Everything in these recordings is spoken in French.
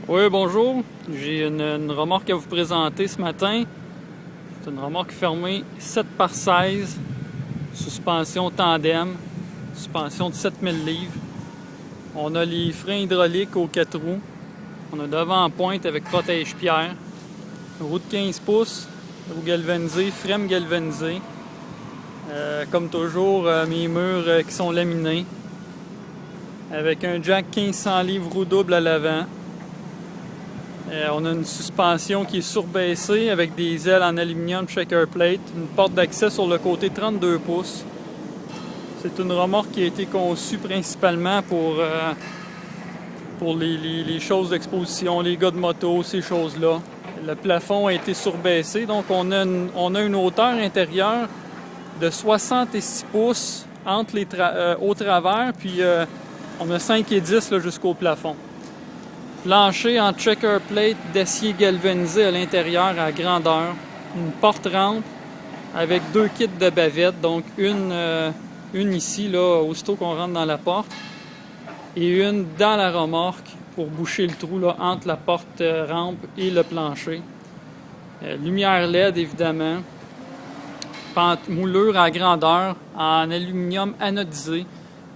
Oui, bonjour. J'ai une remorque à vous présenter ce matin. C'est une remorque fermée 7x16, suspension tandem, suspension de 7000 livres. On a les freins hydrauliques aux 4 roues. On a devant pointe avec protège-pierre. Roue de 15 pouces, roue galvanisée, frame galvanisée. Comme toujours, mes murs qui sont laminés. Avec un jack 1500 livres roue double à l'avant. On a une suspension qui est surbaissée avec des ailes en aluminium shaker plate, une porte d'accès sur le côté 32 pouces. C'est une remorque qui a été conçue principalement pour les choses d'exposition, les gars de moto, ces choses-là. Le plafond a été surbaissé, donc on a une hauteur intérieure de 66 pouces entre au travers, puis on a 5 et 10 là, jusqu'au plafond. Plancher en checker plate d'acier galvanisé à l'intérieur à grandeur. Une porte-rampe avec 2 kits de bavettes, donc une ici, là, aussitôt qu'on rentre dans la porte, et une dans la remorque pour boucher le trou là, entre la porte-rampe et le plancher. Lumière LED, évidemment. Moulure à grandeur en aluminium anodisé,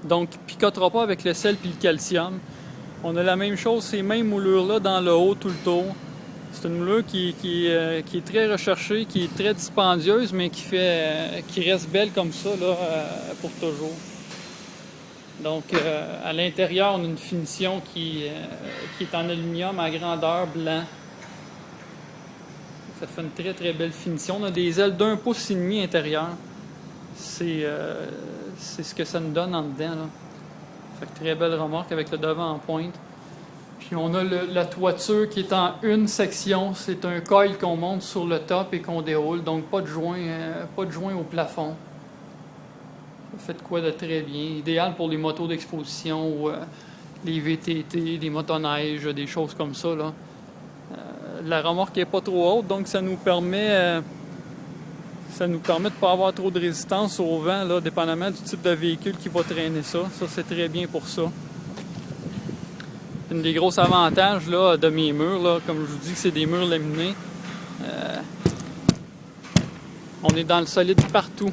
donc il ne picotera pas avec le sel et le calcium. On a la même chose, ces mêmes moulures-là dans le haut tout le tour. C'est une moulure qui est très recherchée, qui est très dispendieuse, mais qui reste belle comme ça là, pour toujours. Donc à l'intérieur, on a une finition qui est en aluminium à grandeur blanc. Ça fait une très très belle finition. On a des ailes d'1,5 pouce intérieur. C'est ce que ça nous donne en dedans, là. Fait que très belle remorque avec le devant en pointe. Puis on a la toiture qui est en une section. C'est un coil qu'on monte sur le top et qu'on déroule. Donc pas de joint au plafond. Ça fait de quoi de très bien. Idéal pour les motos d'exposition ou les VTT, des motoneiges, des choses comme ça, là. La remorque n'est pas trop haute, donc ça nous permet de ne pas avoir trop de résistance au vent, là, dépendamment du type de véhicule qui va traîner ça. Ça, c'est très bien pour ça. Un des gros avantages là, de mes murs, là, comme je vous dis que c'est des murs laminés, on est dans le solide partout.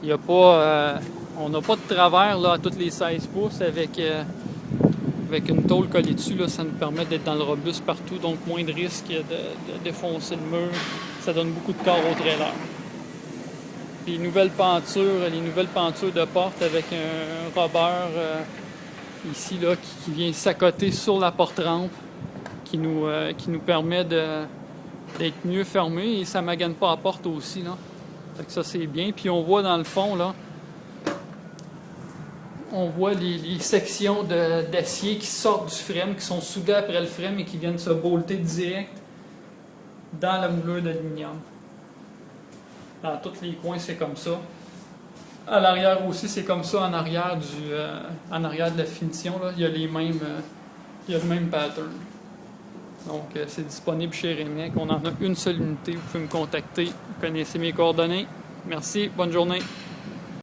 Il y a pas, on n'a pas de travers là, à tous les 16 pouces avec une tôle collée dessus. Là, ça nous permet d'être dans le robuste partout, donc moins de risque de défoncer le mur. Ça donne beaucoup de corps au trailer. Les nouvelles pentures de porte avec un robeur ici là, qui vient s'accoter sur la porte-rampe, qui nous permet d'être mieux fermé, et ça ne magane pas la porte aussi, là. Fait que ça c'est bien. Puis on voit dans le fond là, on voit les sections d'acier qui sortent du frame, qui sont soudées après le frame et qui viennent se bolter direct dans la moulure d'aluminium. Dans tous les coins, c'est comme ça. À l'arrière aussi, c'est comme ça en arrière de la finition. Là, il y a le même pattern. Donc, c'est disponible chez Remec. On en a une seule unité. Vous pouvez me contacter. Vous connaissez mes coordonnées. Merci. Bonne journée.